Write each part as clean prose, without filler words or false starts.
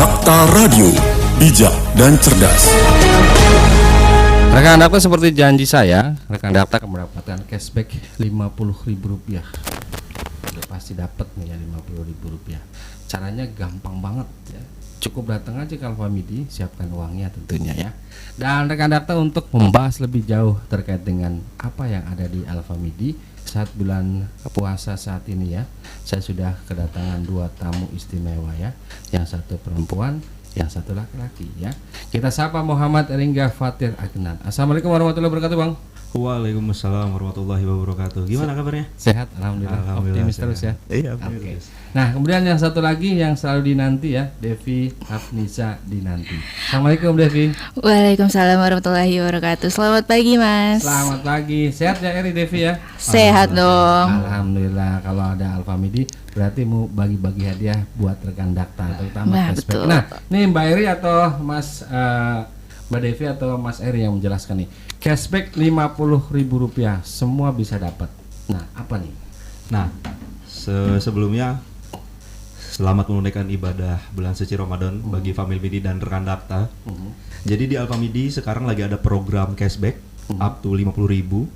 Dakta Radio, bijak dan cerdas. Rekan Dakta, seperti janji saya, rekan Dakta akan mendapatkan cashback Rp50.000. Udah pasti dapat nih ya Rp50.000. Caranya gampang banget ya. Cukup datang aja ke Alfamidi, siapkan uangnya tentunya ya. Dan rekan Dakta, untuk membahas lebih jauh terkait dengan apa yang ada di Alfamidi saat bulan puasa saat ini ya, saya sudah kedatangan 2 tamu istimewa ya. Yang satu perempuan, yang satu laki-laki ya. Kita sapa Muhammad Ringga Fatir Agnan. Assalamualaikum warahmatullahi wabarakatuh, Bang. Waalaikumsalam warahmatullahi wabarakatuh. Gimana kabarnya? Sehat, alhamdulillah. Optimis terus ya. Iya, Oke. Nah, kemudian yang satu lagi yang selalu dinanti ya, Devi Hafnisa dinanti. Assalamualaikum Devi. Waalaikumsalam warahmatullahi wabarakatuh. Selamat pagi, Mas. Selamat pagi. Sehat ya Eri Devi ya? Sehat dong. Alhamdulillah. Kalau ada Alfamidi berarti mau bagi-bagi hadiah buat rekan Dakta, terutama Nah, cashback. betul. Nah, nih Mbak Eri atau Mbak Devi atau Mas Eri yang menjelaskan nih. Cashback Rp50.000 semua bisa dapat. Nah, apa nih? Nah, sebelumnya selamat menunaikan ibadah bulan suci Ramadan bagi family Midi dan rekan Dakta. Jadi di Alfamidi sekarang lagi ada program cashback up to 50.000.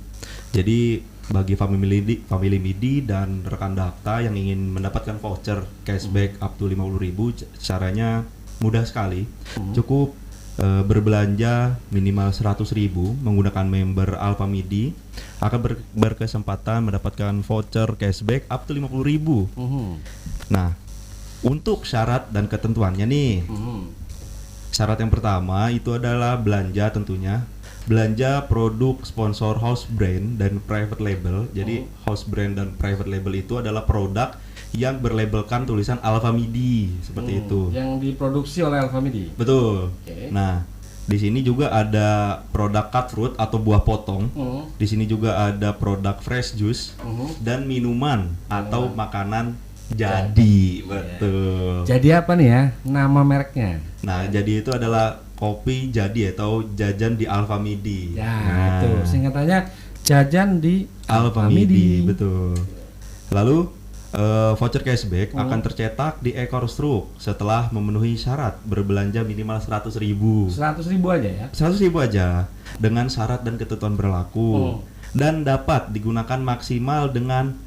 Jadi bagi family Midi dan rekan Dakta yang ingin mendapatkan voucher cashback up to 50.000, caranya mudah sekali. Cukup berbelanja minimal 100.000 menggunakan member Alfamidi akan berkesempatan mendapatkan voucher cashback up to 50.000. Nah, untuk syarat dan ketentuannya nih. Syarat yang pertama itu adalah belanja tentunya. Belanja produk sponsor house brand dan private label. Jadi house brand dan private label itu adalah produk yang berlabelkan tulisan Alfamidi seperti itu. Yang diproduksi oleh Alfamidi. Betul. Oke. Nah, di sini juga ada produk cut fruit atau buah potong. Di sini juga ada produk fresh juice dan minuman atau makanan jadi. Betul. Jadi apa nih ya nama mereknya? Nah, jadi itu adalah kopi jadi atau jajan di Alfamidi. Ya, Nah, itu singkatannya jajan di Alfamidi, betul. Lalu voucher cashback akan tercetak di ekor struk setelah memenuhi syarat berbelanja minimal 100.000. 100.000 aja ya. 100.000 aja dengan syarat dan ketentuan berlaku dan dapat digunakan maksimal dengan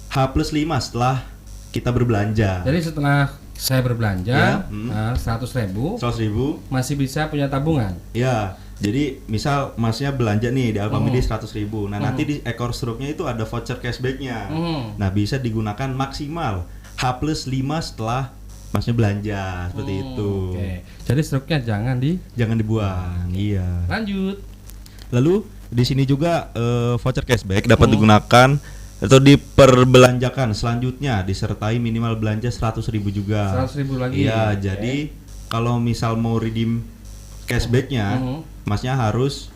H+5 setelah kita berbelanja. Jadi setelah saya berbelanja Ya, 100.000 100.000 masih bisa punya tabungan. ya. Jadi misal masnya belanja nih di Alfamidi 100.000. Nah, nanti di ekor struknya itu ada voucher cashbacknya. Nah, bisa digunakan maksimal H+5 setelah masnya belanja seperti itu. Oke. Jadi struknya jangan Jangan dibuang. Iya. lanjut. Lalu di sini juga voucher cashback dapat digunakan atau diperbelanjakan selanjutnya disertai minimal belanja 100.000 juga. 100.000 lagi. Iya, jadi kalau misal mau redeem cashbacknya, masnya harus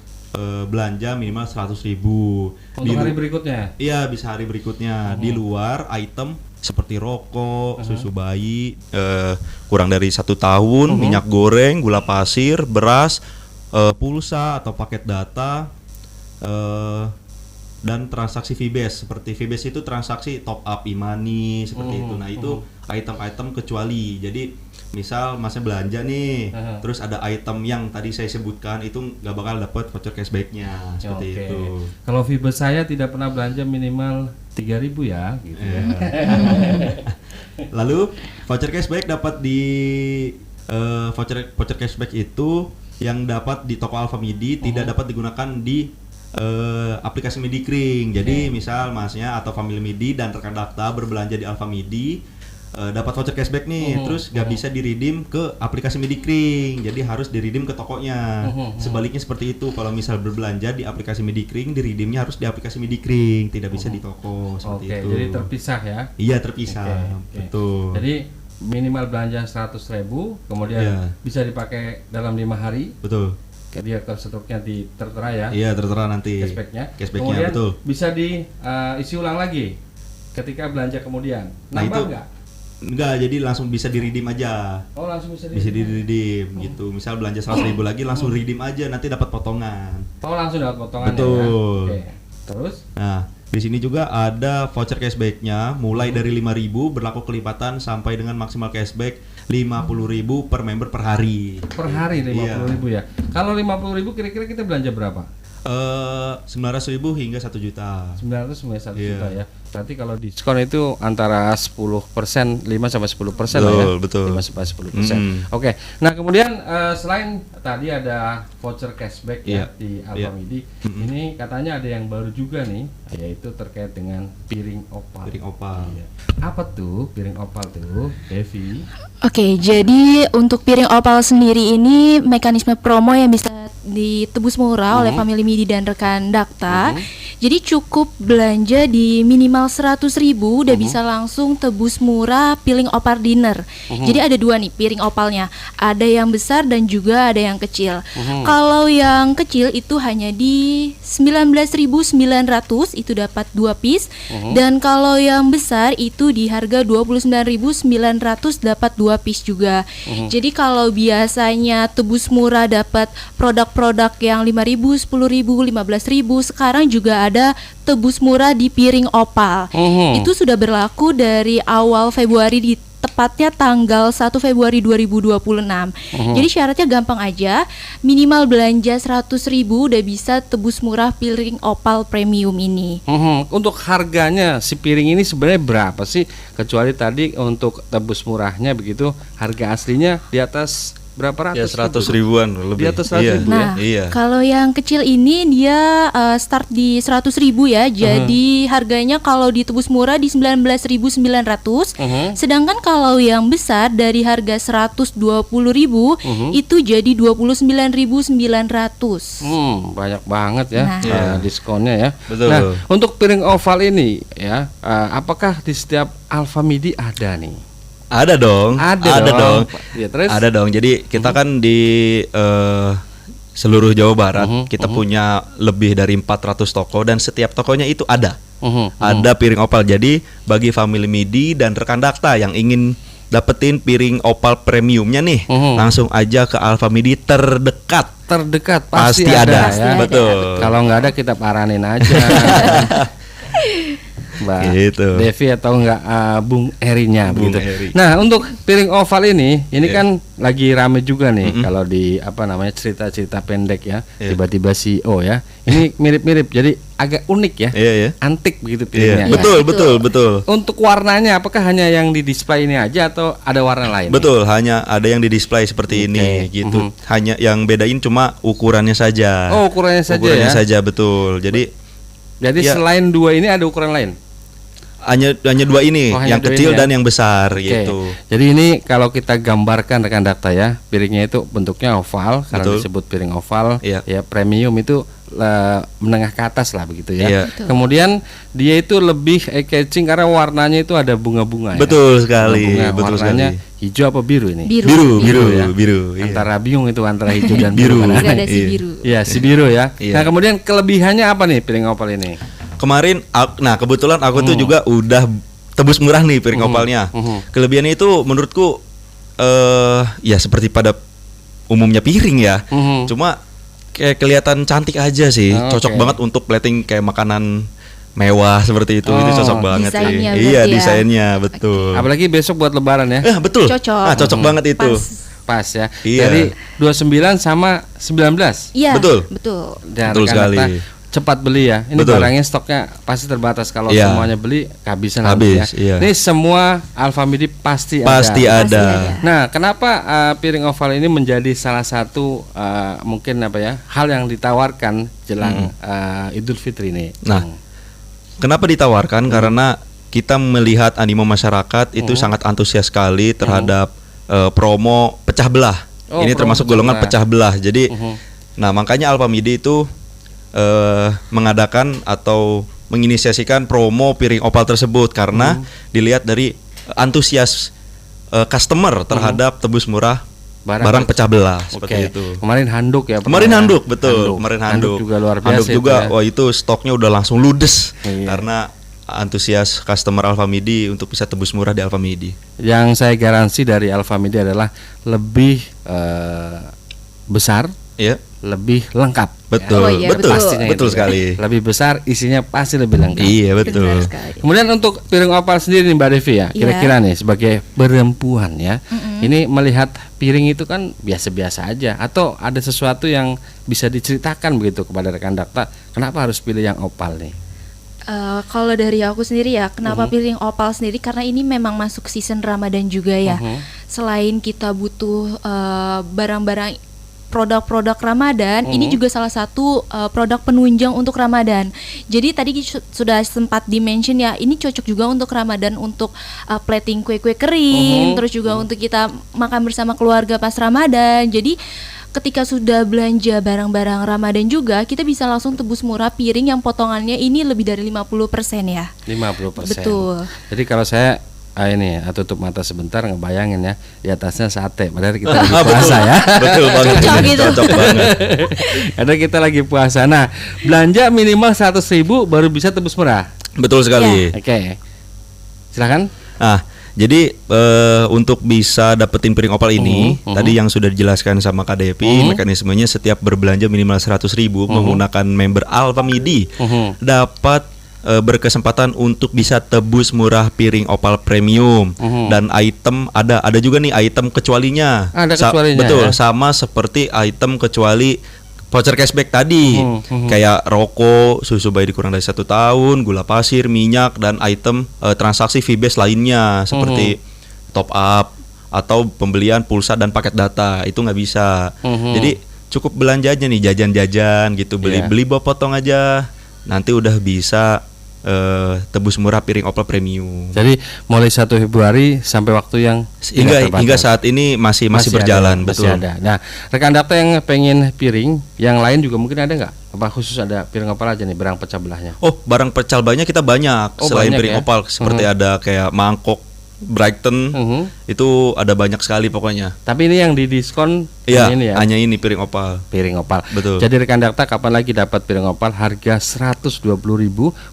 belanja minimal 100.000 Untuk hari berikutnya. Iya, bisa hari berikutnya. Di luar item seperti rokok, susu bayi, kurang dari 1 tahun, minyak goreng, gula pasir, beras, pulsa atau paket data, dan transaksi Vbase. Seperti Vbase itu transaksi top up e-money seperti itu. Nah, itu item-item kecuali. Jadi misal masnya belanja nih, terus ada item yang tadi saya sebutkan itu nggak bakal dapat voucher cashbacknya seperti Oke. itu. Kalau Vibes saya tidak pernah belanja minimal 3.000 ya gitu ya. Lalu voucher cashback dapat di voucher cashback itu yang dapat di toko Alfamidi tidak dapat digunakan di aplikasi Midikring. Jadi misal masnya atau family Midi dan rekan Dakta berbelanja di Alfamidi dapat voucher cashback nih, terus nggak bisa di-redeem ke aplikasi Midikring, jadi harus di-redeem ke tokonya. Sebaliknya seperti itu, kalau misal berbelanja di aplikasi Midikring, di-redeemnya harus di aplikasi Midikring, tidak bisa di toko seperti Oke, itu. jadi terpisah ya. Iya, terpisah. Oke. Betul. Jadi minimal belanja 100.000, kemudian Iya. bisa dipakai dalam 5 hari. Betul. Dia ke struknya tertera ya. Iya, tertera nanti. Cashbacknya. Cashbacknya, Kemudian betul. bisa diisi ulang lagi ketika belanja kemudian. Nah, Nambah itu nggak? enggak, jadi langsung bisa di-redeem aja. Oh, langsung bisa Bisa di-redeem. di-redeem gitu. Misal belanja 100.000 lagi langsung redeem aja, nanti dapat potongan. Oh, langsung dapat potongan Betul. ya. Oke. Terus? Nah, di sini juga ada voucher cashbacknya mulai dari 5.000 berlaku kelipatan sampai dengan maksimal cashback 50.000 per member per hari. Per hari 50.000 ya. Kalau 50.000 kira-kira kita belanja berapa? 900.000 hingga 1 juta. 900 sampai 1 Iya. juta ya. Berarti kalau diskon itu antara 10%, 5 sampai 10% lah ya. Betul. 5 sampai 10%. Oke. Nah, kemudian selain tadi ada voucher cashback ya Iya. di Alfamidi. Ini katanya ada yang baru juga nih, yaitu terkait dengan piring opal. Piring opal. Iya. Apa tuh piring opal tuh, Devi? Oke, jadi untuk piring opal sendiri ini mekanisme promo yang bisa ditebus murah oleh Family Midi dan rekan Dakta. Jadi cukup belanja di minimal 100.000 udah bisa langsung tebus murah piring opal dinner. Jadi ada dua nih piring opalnya, ada yang besar dan juga ada yang kecil. Kalau yang kecil itu hanya di 19.900 itu dapat 2 piece, dan kalau yang besar itu di harga 29.900 dapat 2 piece juga. Jadi kalau biasanya tebus murah dapat produk-produk yang 5.000, 10.000, 15.000, sekarang juga ada tebus murah di piring opal. Itu sudah berlaku dari awal Februari di tepatnya tanggal 1 Februari 2026. Jadi syaratnya gampang aja, minimal belanja 100.000 udah bisa tebus murah piring opal premium ini. Untuk harganya si piring ini sebenarnya berapa sih? Kecuali tadi untuk tebus murahnya begitu, harga aslinya di atas berapa Ya ratus? 100 ribuan lebih. Di atas 100.000 Nah, Iya. kalau yang kecil ini dia start di 100.000 ya. Jadi harganya kalau ditebus murah di 19.900. Sedangkan kalau yang besar dari harga 120.000 itu jadi 29.900. Banyak banget ya Nah. diskonnya ya. Betul. Nah, untuk piring oval ini ya, apakah di setiap Alfamidi ada nih? Ada dong. Ada dong. Ya, terus? Ada dong. Jadi kita kan di seluruh Jawa Barat kita punya lebih dari 400 toko dan setiap tokonya itu ada. Ada piring opal. Jadi bagi family Midi dan rekan Dakta yang ingin dapetin piring opal premiumnya nih, langsung aja ke Alfamidi terdekat. Terdekat Pasti pasti ada. ya. Betul. Kalau nggak ada kita paranin aja. Mbak Gitu. Devi atau enggak Bung Erinya Bung begitu. Eri. Nah, untuk piring oval ini Iya. kan lagi rame juga nih kalau di apa namanya cerita-cerita pendek ya. Iya. Tiba-tiba CEO ya. Ini mirip-mirip jadi agak unik ya. Iya ya. Antik begitu Iya. piringnya. Betul, Iya, betul, betul. Untuk warnanya apakah hanya yang di display ini aja atau ada warna lain? Betul, hanya ada yang di display seperti ini gitu. Hanya yang bedain cuma ukurannya saja. Oh, ukurannya saja Ukurannya ya. saja, betul. Jadi ya. Selain dua ini ada ukuran lain. hanya dua ini, Oh, hanya yang dua kecil ini ya? dan yang besar Oke. gitu. Jadi ini kalau kita gambarkan rekan Dakta ya, piringnya itu bentuknya oval karena Betul. disebut piring oval. Iya. Ya premium itu menengah ke atas lah begitu ya. Iya. Betul. Kemudian dia itu lebih eye-catching karena warnanya itu ada bunga-bunga. Betul sekali, Bunga-bunga. betul Warnanya sekali. hijau apa biru ini? Biru, ya. iya. Antara bingung itu antara hijau dan Biru. biru. kan? Gradasi Iya. biru. Iya si biru ya. Iya. Nah kemudian kelebihannya apa nih piring oval ini? Kemarin, nah kebetulan aku tuh juga udah tebus murah nih piring opalnya. Kelebihannya itu menurutku ya seperti pada umumnya piring ya. Cuma kayak kelihatan cantik aja sih. Oh, Cocok oke. banget untuk plating kayak makanan mewah seperti itu. Itu Oh. cocok banget sih. Desainnya Iya, berarti ya. desainnya betul. Apalagi besok buat lebaran ya. Betul. Cocok. Ah, cocok banget itu. Pas ya. Iya. Dari 29 sama 19. Iya, Betul. betul. Dan Betul rekan sekali. Dakta, cepat beli ya. Ini Betul. barangnya stoknya pasti terbatas kalau Iya. semuanya beli kehabisan Habis, nanti ya. iya. Ini semua Alfamidi pasti Pasti ada. Pasti ada. ada. Nah, kenapa piring oval ini menjadi salah satu mungkin apa ya hal yang ditawarkan jelang Idul Fitri ini? Nah, kenapa ditawarkan? Karena kita melihat animo masyarakat itu sangat antusias sekali terhadap promo pecah belah. Oh, Ini promo termasuk pecah golongan belah. pecah belah. Jadi, nah makanya Alfamidi itu mengadakan atau menginisiasikan promo piring opal tersebut karena dilihat dari antusias customer terhadap tebus murah barang pecah belah seperti Oke. itu. Kemarin handuk ya. Kemarin pernah ya? handuk, betul. Kemarin handuk. juga luar biasa. Handuk juga, itu ya. wah itu stoknya udah langsung ludes Iya. karena antusias customer Alfamidi untuk bisa tebus murah di Alfamidi. Yang saya garansi dari Alfamidi adalah lebih besar Iya. lebih lengkap. Betul, Oh, iya, betul, betul. betul sekali. Lebih besar, isinya pasti lebih lengkap. Iya, betul. Benar sekali. Kemudian untuk piring opal sendiri nih Mbak Devi ya, Iya. kira-kira nih sebagai perempuan ya, ini melihat piring itu kan biasa-biasa aja, atau ada sesuatu yang bisa diceritakan begitu kepada rekan Dakta, kenapa harus pilih yang opal nih? Kalau dari aku sendiri ya, kenapa pilih opal sendiri? Karena ini memang masuk season Ramadan juga ya. Selain kita butuh barang-barang produk-produk Ramadan, ini juga salah satu produk penunjang untuk Ramadan. Jadi tadi sudah sempat di-mention ya, ini cocok juga untuk Ramadan, untuk plating kue-kue kering, terus juga untuk kita makan bersama keluarga pas Ramadan. Jadi ketika sudah belanja barang-barang Ramadan juga, kita bisa langsung tebus murah piring yang potongannya ini lebih dari 50% ya. 50%. Betul. Jadi kalau saya ini tutup mata sebentar ngebayangin ya, di atasnya sate, padahal kita lagi puasa ya. Betul banget. Cocok ini, gitu. Cocok banget. Karena kita lagi puasa. Nah, belanja minimal 100.000 baru bisa tebus murah. Betul sekali. Oke. Silakan. Jadi untuk bisa dapetin piring opal ini, tadi yang sudah dijelaskan sama Kak Devi, mekanismenya setiap berbelanja minimal 100.000 menggunakan member Alfamidi dapat berkesempatan untuk bisa tebus murah piring opal premium. Dan item ada juga nih item kecualinya. Ada kecualinya, betul, ya? sama seperti item kecuali voucher cashback tadi, kayak rokok, susu bayi dikurang dari 1 tahun, gula pasir, minyak, dan item transaksi fee-based lainnya seperti top up atau pembelian pulsa dan paket data, itu nggak bisa. Jadi cukup belanja aja nih, jajan-jajan gitu, beli bawa potong aja, nanti udah bisa tebus murah piring opal premium. Jadi mulai 1 Februari sampai waktu yang Hingga saat ini masih berjalan, masih betul. ada. Nah, rekan Dakta yang pengen piring, yang lain juga mungkin ada nggak? Apa khusus ada piring opal aja nih, barang pecah belahnya? Oh, barang pecah belahnya kita banyak. Selain banyak piring ya? opal, seperti ada kayak mangkok Brighton, itu ada banyak sekali pokoknya. Tapi ini yang didiskon Iya, ini ya. hanya ini piring opal. Piring opal. Betul. Jadi rekan Dakta kapan lagi dapat piring opal harga 120.000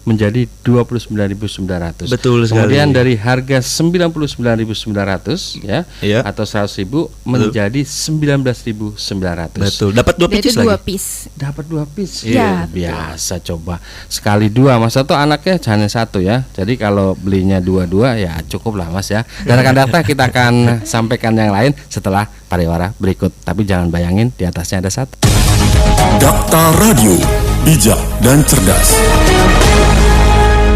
menjadi 29.900. Betul sekali. Kemudian dari harga 99.900 ya, Iya. atau 100.000 menjadi 19.900. Betul. Dapat 2 Dia pieces itu 2 lagi. piece. Dapat 2 piece. Iya, Biasa coba. Sekali 2, Mas, atau anaknya hanya 1 ya. Jadi kalau belinya 2 ya cukup lah Mas ya. Dan rekan Dakta kita akan sampaikan yang lain setelah pariwara berikut. Tapi jangan bayangin di atasnya ada 1. Dakta Radio, bijak dan cerdas.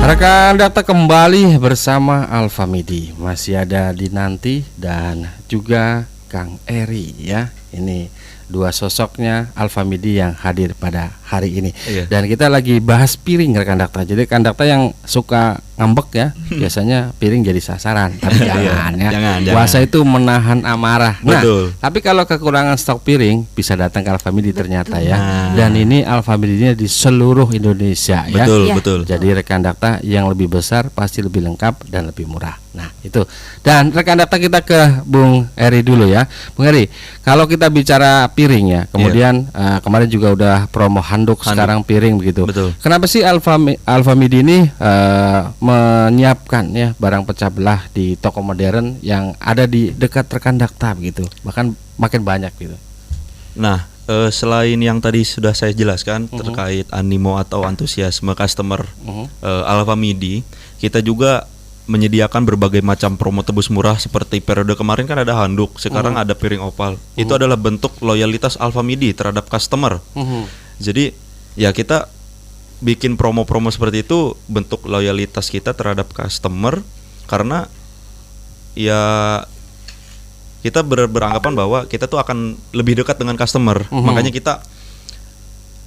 Rekan Dakta kembali bersama Alfamidi. Masih ada Dinanti dan juga Kang Eri ya. Ini dua sosoknya Alfamidi yang hadir pada hari ini. Iya. Dan kita lagi bahas piring rekan Dakta. Jadi rekan Dakta yang suka ngambek ya, biasanya piring jadi sasaran. Tapi jangan ya. Jangan. Puasa itu menahan amarah. Nah, Betul. tapi kalau kekurangan stok piring bisa datang ke Alfamidi ternyata ya. Nah. Dan ini Alfamidi-nya di seluruh Indonesia ya. Betul, Iya. betul. Jadi rekan Dakta yang lebih besar pasti lebih lengkap dan lebih murah. Nah itu. Dan rekan Dakta kita ke Bung Eri dulu ya. Bung Eri, kalau kita bicara piring ya, kemudian kemarin juga udah promo handuk, sekarang piring begitu. Betul. Kenapa sih Alfamidi ini menyiapkan ya barang pecah belah di toko modern yang ada di dekat rekan Dakta begitu, bahkan makin banyak gitu. Nah, selain yang tadi sudah saya jelaskan terkait animo atau antusiasme customer Alfamidi, kita juga menyediakan berbagai macam promo tebus murah seperti periode kemarin kan ada handuk, sekarang ada piring opal. Itu adalah bentuk loyalitas Alfamidi terhadap customer. Jadi ya kita bikin promo-promo seperti itu bentuk loyalitas kita terhadap customer, karena ya kita beranggapan bahwa kita tuh akan lebih dekat dengan customer. Makanya kita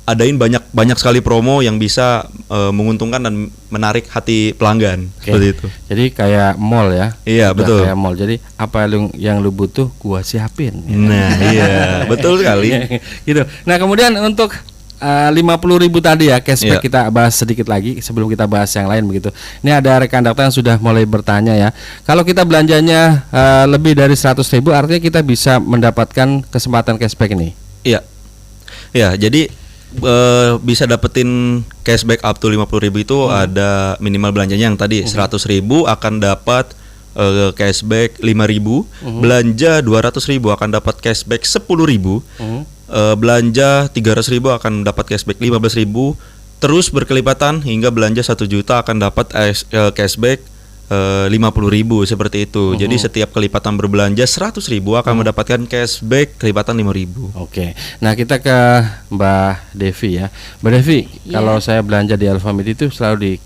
adain banyak sekali promo yang bisa menguntungkan dan menarik hati pelanggan. Oke. Seperti itu. Jadi kayak mall ya. Iya, Udah betul. Kayak mall. Jadi apa yang lu butuh gua siapin. Nah, iya, betul sekali. Gitu. Nah, kemudian untuk 50.000 tadi ya cashback, Iya. kita bahas sedikit lagi sebelum kita bahas yang lain begitu. Ini ada rekan Dakta yang sudah mulai bertanya ya. Kalau kita belanjanya lebih dari 100.000 artinya kita bisa mendapatkan kesempatan cashback ini. Iya. Ya, jadi bisa dapetin cashback up to 50.000 itu ada minimal belanjanya yang tadi 100.000 akan dapat cashback 5.000, belanja 200.000 akan dapat cashback 10.000, belanja 300.000 akan dapat cashback 15.000, terus berkelipatan hingga belanja 1 juta akan dapat cashback 50.000 seperti itu. Jadi setiap kelipatan berbelanja 100.000 akan mendapatkan cashback kelipatan 5.000. Oke. Nah, kita ke Mbak Devi ya. Mbak Devi, kalau saya belanja di Alfamidi itu selalu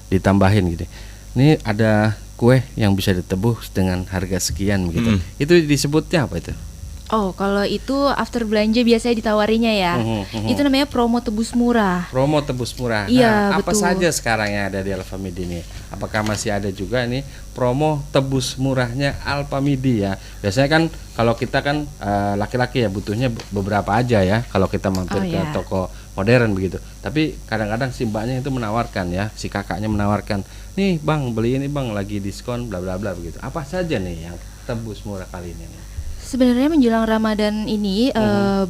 ditambahin gitu. Ini ada kue yang bisa ditebus dengan harga sekian begitu. Itu disebutnya apa itu? Oh, kalau itu after belanja biasanya ditawarinya ya. Itu namanya promo tebus murah. Promo tebus murah. Iya, Nah, apa betul. saja sekarang yang ada di Alfamidi ini? Apakah masih ada juga nih promo tebus murahnya Alfamidi ya? Biasanya kan kalau kita kan laki-laki ya butuhnya beberapa aja ya. Kalau kita mampir ke toko modern begitu. Tapi kadang-kadang si mbaknya itu menawarkan ya, si kakaknya menawarkan, nih bang beli ini bang lagi diskon bla bla bla begitu. Apa saja nih yang tebus murah kali ini? Sebenarnya menjelang Ramadan ini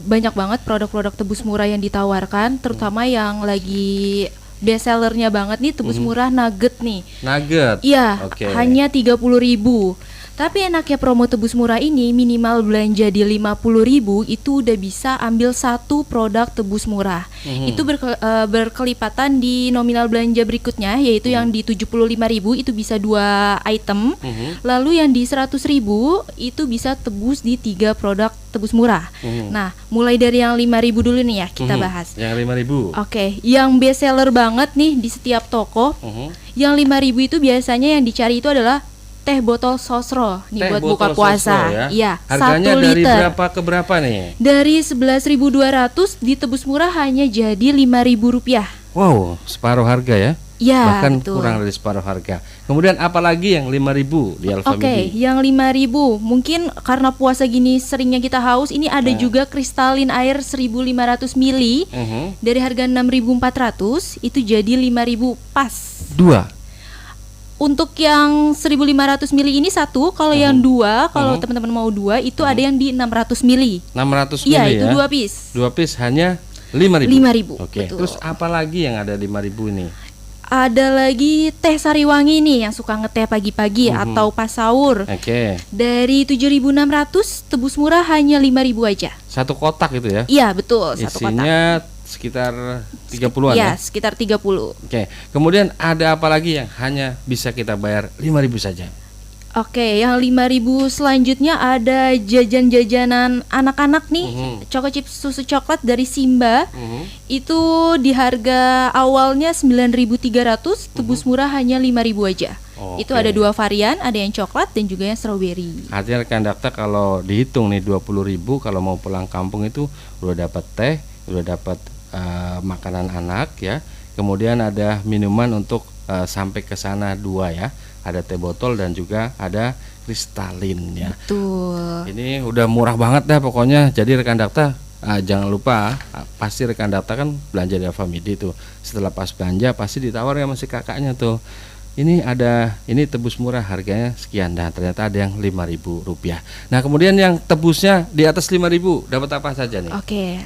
banyak banget produk-produk tebus murah yang ditawarkan, terutama yang lagi best sellernya banget nih tebus murah nugget nih. Nugget. Iya, Oke. hanya 30.000. Tapi enaknya promo tebus murah ini minimal belanja di 50.000 itu udah bisa ambil 1 produk tebus murah. Itu berkelipatan di nominal belanja berikutnya, yaitu yang di 75.000 itu bisa 2 item. Lalu yang di 100.000 itu bisa tebus di 3 produk tebus murah. Nah, mulai dari yang 5.000 dulu nih ya kita bahas. Yang 5.000. Oke, yang best seller banget nih di setiap toko. Yang 5.000 itu biasanya yang dicari itu adalah teh botol sosro nih buat buka puasa. Ya. Iya, Harganya 1 dari liter. berapa ke berapa nih? Dari 11.200 ditebus murah hanya jadi Rp5.000. Wow, separuh harga ya? Ya, Bahkan betul. kurang dari separuh harga. Kemudian apalagi yang 5.000 di Alfamidi? Oke, yang 5.000 mungkin karena puasa gini seringnya kita haus. Ini ada juga kristalin air 1.500 ml dari harga 6.400 itu jadi 5.000 pas. 2. Untuk yang 1.500 ml ini 1, kalau yang 2, kalau teman-teman mau 2 itu ada yang di 600 ml. 600 ml Iya, ya? itu 2 piece. 2 piece hanya 5.000. 5.000, Oke. betul. Terus apa lagi yang ada 5.000 ini? Ada lagi teh sariwangi nih yang suka ngeteh pagi-pagi atau pas sahur. Oke. Dari 7.600 tebus murah hanya 5.000 aja. 1 kotak itu ya? Iya, betul, 1 kotak. Isinya sekitar 30-an ya? Iya, sekitar 30. Oke. Kemudian ada apa lagi yang hanya bisa kita bayar 5.000 saja? Oke, yang 5.000 selanjutnya ada jajan-jajanan anak-anak nih, Choco Chips susu coklat dari Simba. Itu di harga awalnya 9.300, tebus murah hanya 5.000 aja. Itu ada 2 varian, ada yang coklat dan juga yang strawberry. Artinya rekan daftar kalau dihitung nih 20.000 kalau mau pulang kampung itu udah dapat teh, udah dapat makanan anak ya. Kemudian ada minuman untuk sampai ke sana 2 ya. Ada teh botol dan juga ada kristalin ya. Betul. Ini udah murah banget dah pokoknya. Jadi rekan daftar jangan lupa pasti rekan daftar kan belanja di Alfamidi tuh. Setelah pas belanja pasti ditawar sama si kakaknya tuh. Ini tebus murah harganya sekian dan ternyata ada yang Rp5.000. Nah, kemudian yang tebusnya di atas 5.000 dapat apa saja nih? Oke.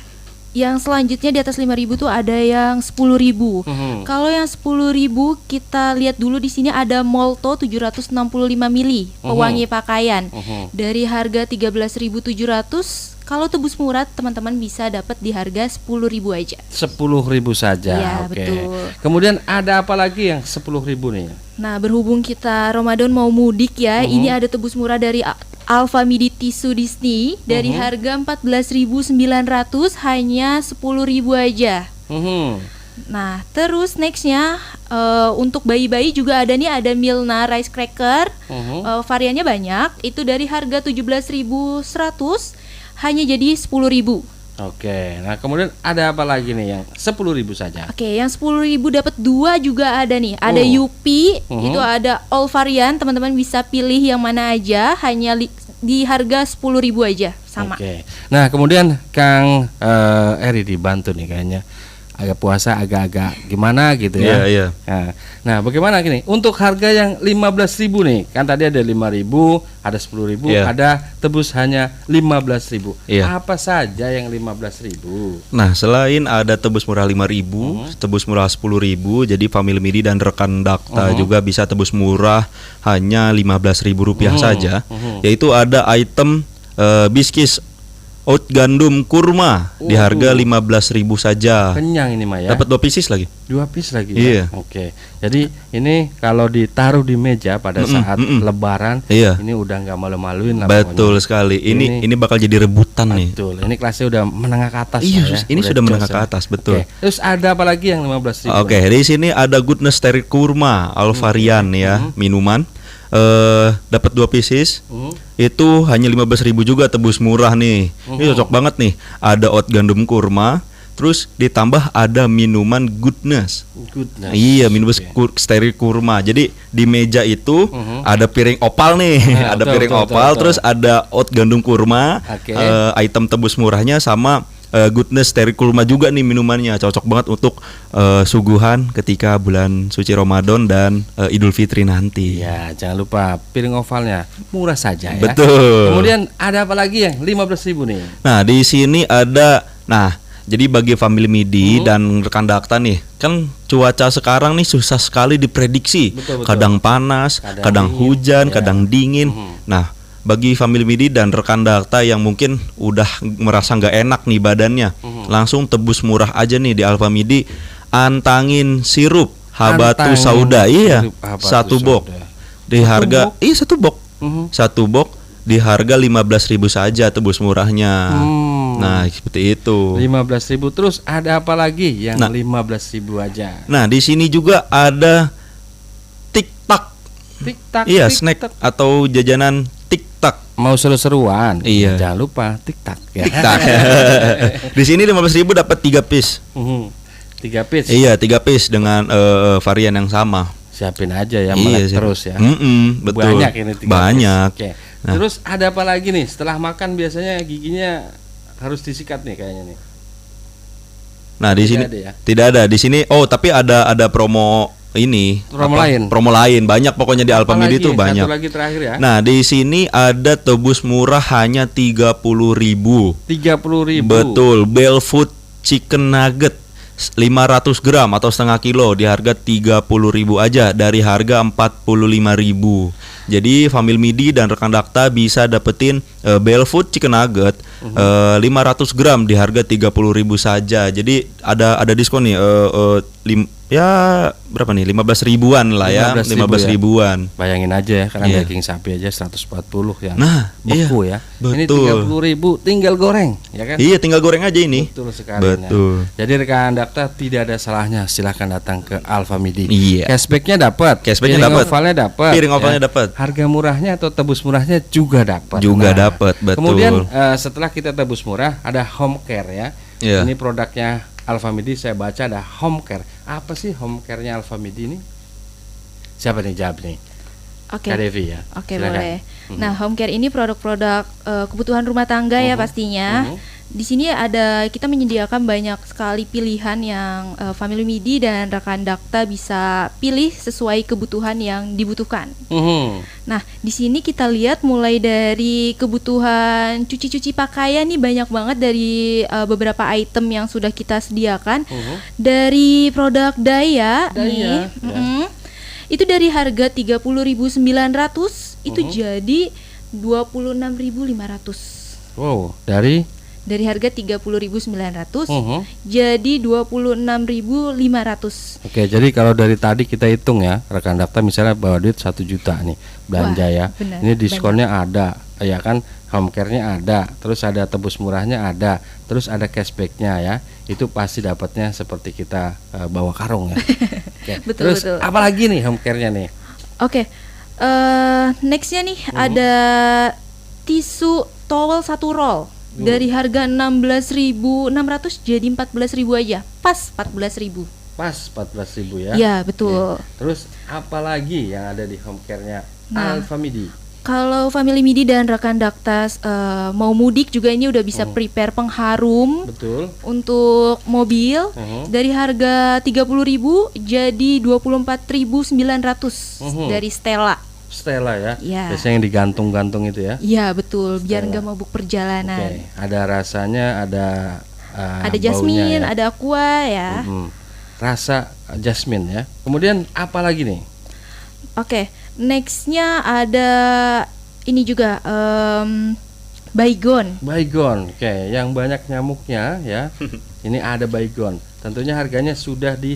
Yang selanjutnya di atas 5.000 tuh ada yang 10.000. Kalau yang 10.000 kita lihat dulu di sini ada Molto 765 ml pewangi pakaian. Dari harga 13.700, kalau tebus murah teman-teman bisa dapat di harga 10.000 aja. 10.000 saja. Iya, Oke. betul. Kemudian ada apa lagi yang 10.000 nih? Nah, berhubung kita Ramadan mau mudik ya, ini ada tebus murah dari Alfamidi Tisu Disney dari harga 14.900 hanya 10.000 aja. Nah, terus nextnya untuk bayi-bayi juga ada nih, ada Milna Rice Cracker. Variannya banyak. Itu dari harga 17.100 hanya jadi 10.000. Oke. Nah, kemudian ada apa lagi nih yang 10.000 saja? Oke, yang 10.000 dapat 2 juga ada nih. Ada Yupi, itu ada all varian. Teman-teman bisa pilih yang mana aja, hanya di harga 10.000 aja, sama. Oke. Nah, kemudian Kang Eri dibantu nih kayaknya. Agak puasa agak-agak gimana gitu ya. Iya. Nah, bagaimana gini? Untuk harga yang 15.000 nih. Kan tadi ada 5.000, ada 10.000, ada tebus hanya 15.000. Apa saja yang 15.000? Nah, selain ada tebus murah 5.000, tebus murah 10.000, jadi Family Midi dan rekan Dakta juga bisa tebus murah hanya Rp15.000 saja. Yaitu ada item biskis oat gandum kurma di harga 15.000 saja. Kenyang ini mah ya. Dapat 2 pieces lagi. 2 piece lagi Iya. ya. Oke. Jadi ini kalau ditaruh di meja pada saat lebaran, Iya. ini udah nggak malu-maluin lah Betul pokoknya. sekali. Ini bakal jadi rebutan nih. Betul. Ini kelasnya udah menengah ke atas. Iya, lah ya. ini sudah jos menengah ke ya. atas, betul. Oke. Terus ada apa lagi yang 15.000? Oke, di sini ada Goodness Steril Kurma Alvarian ya, minuman. Dapat 2 pieces. Itu hanya 15.000 juga, tebus murah nih. Ini cocok banget nih. Ada oat gandum kurma, terus ditambah ada minuman Goodness. Goodness. Iya, minuman steril kurma. Jadi di meja itu ada piring opal nih, ada betul, piring betul, opal, betul. terus ada oat gandum kurma, Oke. item tebus murahnya sama Goodness steril kurma juga nih minumannya. Cocok banget untuk suguhan ketika bulan suci Ramadan dan Idul Fitri nanti. Ya, jangan lupa piring ovalnya murah saja ya. Betul. Kemudian ada apa lagi yang 15.000 nih? Nah, di sini ada, jadi bagi family MIDI dan rekan Dakta nih, kan cuaca sekarang nih susah sekali diprediksi. Betul, betul. Kadang panas, kadang dingin, hujan, ya. kadang dingin. Nah, bagi family MIDI dan rekan Dakta yang mungkin udah merasa nggak enak nih badannya, langsung tebus murah aja nih di Alfa MIDI, antangin sirup Habatus Antangin Sauda, iya, sirup Habatus 1 box Sauda. di harga, box? iya 1 box, 1 box di harga 15.000 saja tebus murahnya. Nah, seperti itu. 15.000. Terus ada apa lagi yang Nah. 15.000 aja? Nah, di sini juga ada TikTok. Tik-tak. Iya, tik-tak. snack atau jajanan TikTok. Mau seru-seruan? Iya. Jangan lupa tik-tak ya. TikTok. Di sini 15.000 dapat 3 piece. 3 piece. Iya, 3 piece dengan varian yang sama. Siapin aja ya, Iya, melek siap. terus ya. Betul. Banyak ini 3 Banyak. piece. Oke. Nah. Terus ada apa lagi nih? Setelah makan biasanya giginya harus disikat nih kayaknya nih. Nah, di Tidak sini ada ya? tidak ada. Di sini tapi ada promo ini. Promo lain? Promo lain. Banyak pokoknya di Alfa MIDI itu banyak. Satu lagi terakhir ya. Nah, di sini ada tebus murah hanya 30.000. 30.000. Betul, Belfood Chicken Nugget 500 gram atau setengah kilo di harga 30.000 aja dari harga 45.000. Jadi family MIDI dan rekan Dakta bisa dapetin Belfood Chicken Nugget 500 gram di harga 30.000 saja. Jadi ada diskon nih ya berapa nih? 15 ribuan lah ya, 15 ribuan. Bayangin aja ya, karena Iya. daging sapi aja 140 yang Nah, beku iya, ya. Ini betul. 30.000 tinggal goreng, ya kan? Iya, tinggal goreng aja ini. Betul sekali. Betul. Nah. Jadi rekan Dakta tidak ada salahnya, silahkan datang ke Alfa MIDI. Iya. Cashbacknya dapat, Cashbacknya piring dapat. ovalnya dapat, Piring ovalnya dapat. Harga murahnya atau tebus murahnya juga dapat. Juga dapat, betul. Kemudian setelah kita tebus murah, ada home care ya. Iya. Ini produknya Alfa MIDI, saya baca ada home care. Apa sih home care-nya Alfa MIDI ini? Siapa nih jawab nih? Oke. Kak Devi ya. Oke, Silakan. boleh. Nah, home care ini produk-produk kebutuhan rumah tangga ya pastinya. Di sini kita menyediakan banyak sekali pilihan yang family MIDI dan rekan Dakta bisa pilih sesuai kebutuhan yang dibutuhkan. Nah, di sini kita lihat mulai dari kebutuhan cuci-cuci pakaian nih banyak banget dari beberapa item yang sudah kita sediakan. Dari produk Daya nih, ya. itu dari harga 30.900 itu jadi 26.500. Wow, Dari harga 30.900 jadi 26.500. Oke, jadi kalau dari tadi kita hitung ya, rekan Dakta misalnya bawa duit 1 juta nih belanja. Wah, ya. benar, Ini diskonnya ada, ya kan? Home care-nya ada, terus ada tebus murahnya ada, terus ada cashback-nya ya. Itu pasti dapatnya seperti kita bawa karung ya. Oke, Betul, terus betul. apa lagi nih home care-nya nih? Oke. Nextnya nih ada tisu towel 1 roll. Dari harga 16.600 jadi 14.000 aja. Pas 14.000. Pas 14.000 ya. Ya, betul. Terus apa lagi yang ada di home care-nya Nah. Alfa MIDI? Kalau family MIDI dan rekan Dakta mau mudik juga ini udah bisa prepare pengharum Betul. untuk mobil. Dari harga 30.000 jadi 24.900 dari Stella. Stella ya. Ya. Biasanya yang digantung-gantung itu ya. Iya, betul, biar Stella. nggak mabuk perjalanan. Oke, ada rasanya, ada Ada baunya jasmine, ya. ada aqua ya. Rasa jasmine ya. Kemudian apa lagi nih? Oke, nextnya ada ini juga Baygon. Baygon, oke, yang banyak nyamuknya ya. Ini ada Baygon. Tentunya harganya sudah di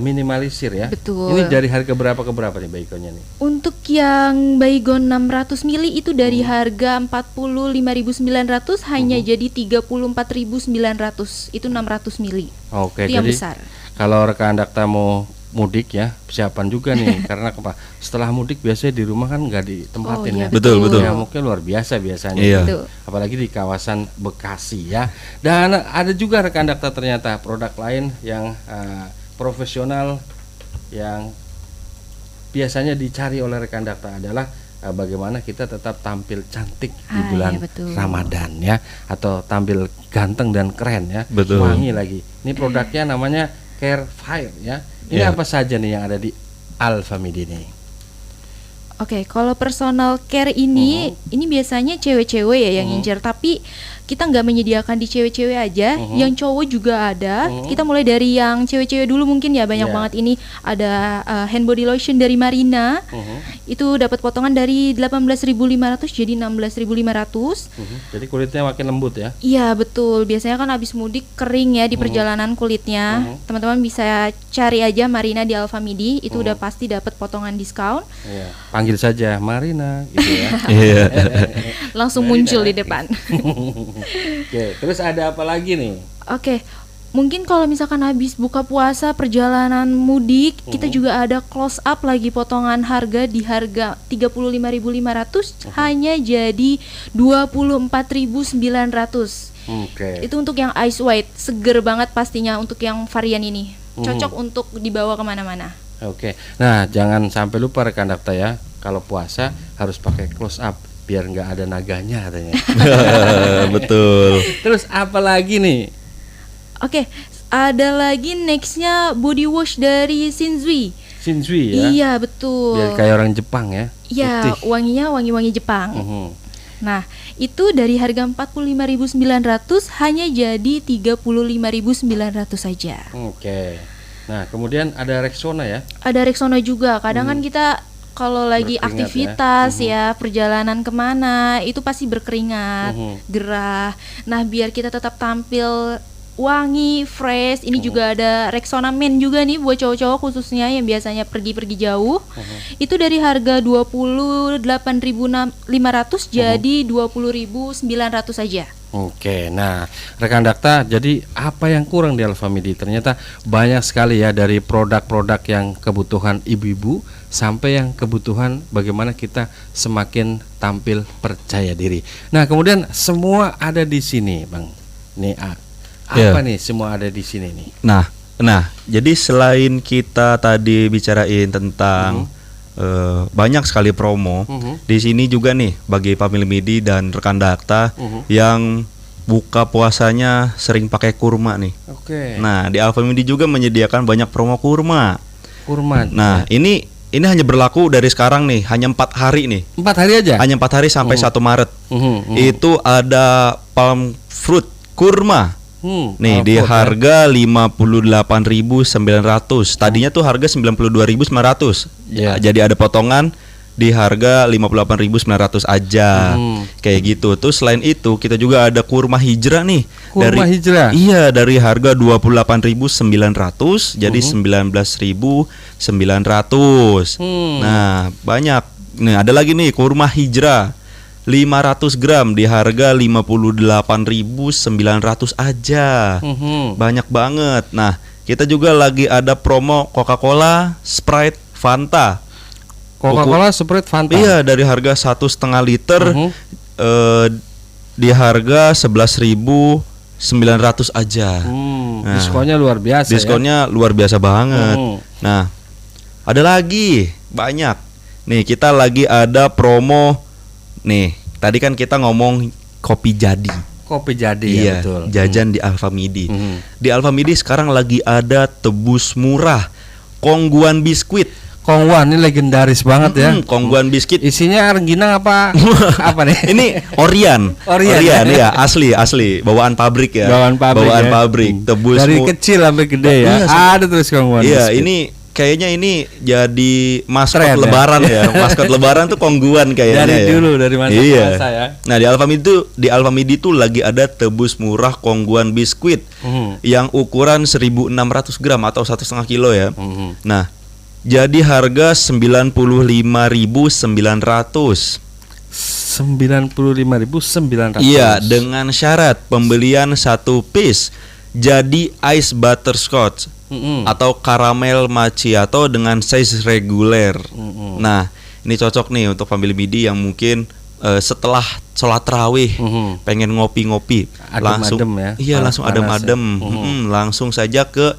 minimalisir ya. Betul. Ini dari harga berapa ke berapa nih Baygonnya nih? Untuk yang Baygon 600 mili itu dari harga 45.900 hanya jadi 34.900. Itu 600 mili. Oke, Itu yang jadi besar. kalau rekan Dakta mau mudik ya, persiapan juga nih karena setelah mudik biasanya di rumah kan nggak ditempatin Oh, iya, ya. Betul, betul. Ya mungkin luar biasa biasanya. Iya. Betul. Apalagi di kawasan Bekasi ya. Dan ada juga rekan Dakta ternyata produk lain yang profesional yang biasanya dicari oleh rekan Dakta adalah bagaimana kita tetap tampil cantik di bulan iya, betul. Ramadan ya, atau tampil ganteng dan keren ya, Betul. wangi lagi. Ini produknya namanya Care Fire ya. Ini Iya. apa saja nih yang ada di Alfamidi nih? Oke, kalau personal care ini biasanya cewek-cewek ya yang ngincer, tapi kita nggak menyediakan di cewek-cewek aja, yang cowok juga ada. Kita mulai dari yang cewek-cewek dulu mungkin ya, banyak Yeah. banget ini. Ada hand body lotion dari Marina, itu dapat potongan dari 18.500 jadi 16.500. Jadi kulitnya makin lembut ya. Iya betul, biasanya kan habis mudik kering ya di perjalanan kulitnya. Teman-teman bisa cari aja Marina di Alfamidi, itu udah pasti dapat potongan diskon. Iya. Panggil saja Marina gitu ya. Iya. Langsung muncul di depan. Oke, terus ada apa lagi nih? Oke, mungkin kalau misalkan habis buka puasa perjalanan mudik, kita juga ada close up lagi potongan harga di harga 35.500 hanya jadi 24.900. Oke. Itu untuk yang ice white, seger banget pastinya untuk yang varian ini. Cocok untuk dibawa kemana-mana. Oke. Nah, jangan sampai lupa rekan Dakta ya. Kalau puasa harus pakai close up biar nggak ada naganya katanya. Betul. Terus apa lagi nih? Oke, ada lagi nextnya body wash dari Shinzui. Shinzui ya. Iya betul. Biar kayak orang Jepang ya. Iya, Putih. wanginya wangi-wangi Jepang. Mhm. Nah, itu dari harga 45.900 hanya jadi 35.900 saja. Oke. Nah, kemudian ada Rexona ya. Ada Rexona juga. Kadang kan kita kalau lagi Berkeringat aktivitas ya, perjalanan kemana itu pasti berkeringat, gerah. Nah, biar kita tetap tampil wangi, fresh. Ini juga ada Rexona Men juga nih buat cowok-cowok khususnya yang biasanya pergi-pergi jauh. Itu dari harga 28.500 jadi 20.900 saja. Oke, nah rekan Dakta, jadi apa yang kurang di Alfamidi? Ternyata banyak sekali ya, dari produk-produk yang kebutuhan ibu-ibu sampai yang kebutuhan bagaimana kita semakin tampil percaya diri. Nah, kemudian semua ada di sini, Bang. Nih, apa nih semua ada di sini nih? Nah, jadi selain kita tadi bicarain tentang banyak sekali promo, di sini juga nih bagi family MIDI dan rekan Dakta yang buka puasanya sering pakai kurma nih. Oke. Nah, di Alfamidi juga menyediakan banyak promo kurma. Kurma. Nah, ini hanya berlaku dari sekarang nih, hanya 4 hari nih. 4 hari aja. Hanya 4 hari sampai 1 Maret. Itu ada palm fruit kurma. Nih di harga 58.900. Tadinya tuh harga 92.900. Iya. Jadi ada potongan di harga 58.900 aja. Kayak gitu. Terus selain itu kita juga ada kurma hijrah nih. Kurma hijrah? Iya, dari harga 28.900 jadi 19.900. Nah, banyak. Nih ada lagi nih kurma hijrah 500 gram di harga 58.900 aja. Banyak banget. Nah, kita juga lagi ada promo Coca-Cola, Sprite, Fanta. Coca-Cola, Sprite, Fanta. Iya, dari harga 1,5 liter di harga 11.900 aja. Nah, Diskonnya luar biasa. diskonnya luar biasa banget. Nah, ada lagi banyak. Nih, kita lagi ada promo. Nih, tadi kan kita ngomong kopi jadi. Kopi jadi Iya, ya, betul. jajan di Alfamidi. Di Alfamidi sekarang lagi ada tebus murah Kongguan biskuit. Kongguan ini legendaris banget ya. Kongguan biskuit. Isinya rengginang apa? Apa nih? Ini Orian. Orian. ya, asli bawaan pabrik ya. Bawaan pabrik. Pabrik. Tebus dari kecil sampai gede ya. Iya, Ada terus Kongguan. Iya, biskuit. ini kayaknya ini jadi maskot Tren, ya? lebaran ya. Maskot lebaran tuh Kongguan kayaknya Dari ya. dulu, dari masa Iya. masa ya. Nah, di Alfamidi tuh lagi ada tebus murah Kongguan biskuit yang ukuran 1.600 gram atau 1,5 kilo ya. Nah, jadi harga 95.900. 95.900. Iya, dengan syarat pembelian satu piece jadi ice butterscotch atau karamel macchiato dengan size reguler. Nah, ini cocok nih untuk family midi yang mungkin setelah sholat tarawih pengen ngopi-ngopi, langsung Adem-adem ya. iya langsung Panas adem-adem. Langsung saja ke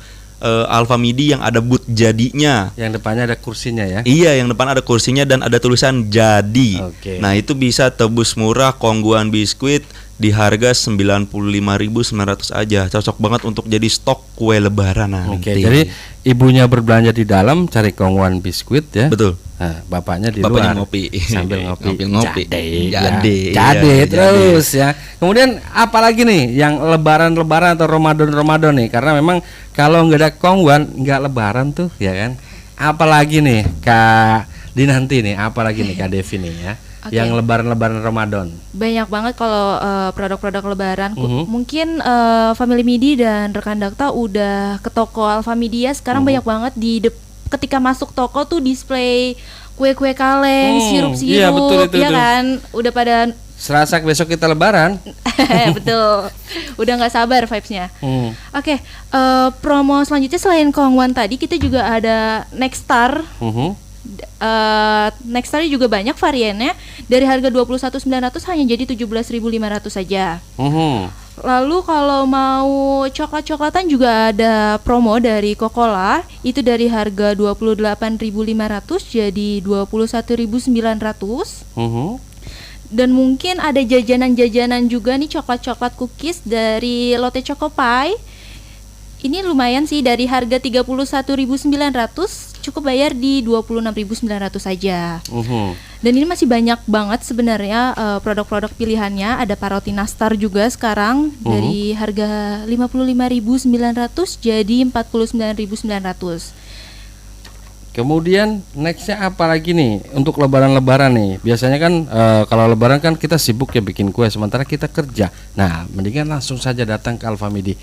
Alfamidi yang ada booth jadinya. Yang depannya ada kursinya ya. Iya, yang depan ada kursinya dan ada tulisan jadi. Oke. Nah, itu bisa tebus murah Kongguan biskuit di harga 95.900 aja. Cocok banget untuk jadi stok kue lebaran nanti. Oke, jadi ibunya berbelanja di dalam cari Kongguan biskuit ya. Betul. Nah, bapaknya di Bapaknya luar ngopi. sambil ngopi. Sambil ngopi. Jadi, Jadi, iya, terus ya. Kemudian apalagi nih yang lebaran-lebaran atau Ramadan nih? Karena memang kalau nggak ada Kongguan nggak lebaran tuh ya kan. Apalagi nih Kak Dinanti nih, apalagi nih Kak Devi nih ya. Oke. Yang lebaran-lebaran Ramadan. Banyak banget kalau produk-produk lebaran. Mungkin Family Midi dan rekan Dakta udah ke toko Alfamidi ya. Sekarang banyak banget ketika masuk toko tuh display kue-kue kaleng, sirup-sirup, iya, betul itu. kan? Udah pada Serasa besok kita lebaran. betul. Udah nggak sabar vibes-nya. Oke, promo selanjutnya selain Kongguan tadi kita juga ada Nexstar. Nexstar juga banyak variannya. Dari harga 21.900 hanya jadi 17.500 saja. Lalu kalau mau coklat-coklatan juga ada promo dari Coca-Cola. Itu dari harga 28.500 jadi 21.900. Dan mungkin ada jajanan-jajanan juga nih, coklat-coklat cookies dari Lotte Choco Pie. Ini lumayan sih, dari harga 31.900 cukup bayar di 26.900 saja. Dan ini masih banyak banget sebenarnya produk-produk pilihannya. Ada Paroti Nastar juga sekarang dari harga 55.900 jadi 49.900. Kemudian nextnya apa lagi nih untuk lebaran-lebaran nih? Biasanya kan kalau lebaran kan kita sibuk ya bikin kue, sementara kita kerja. Nah, mendingan langsung saja datang ke Alfamidi.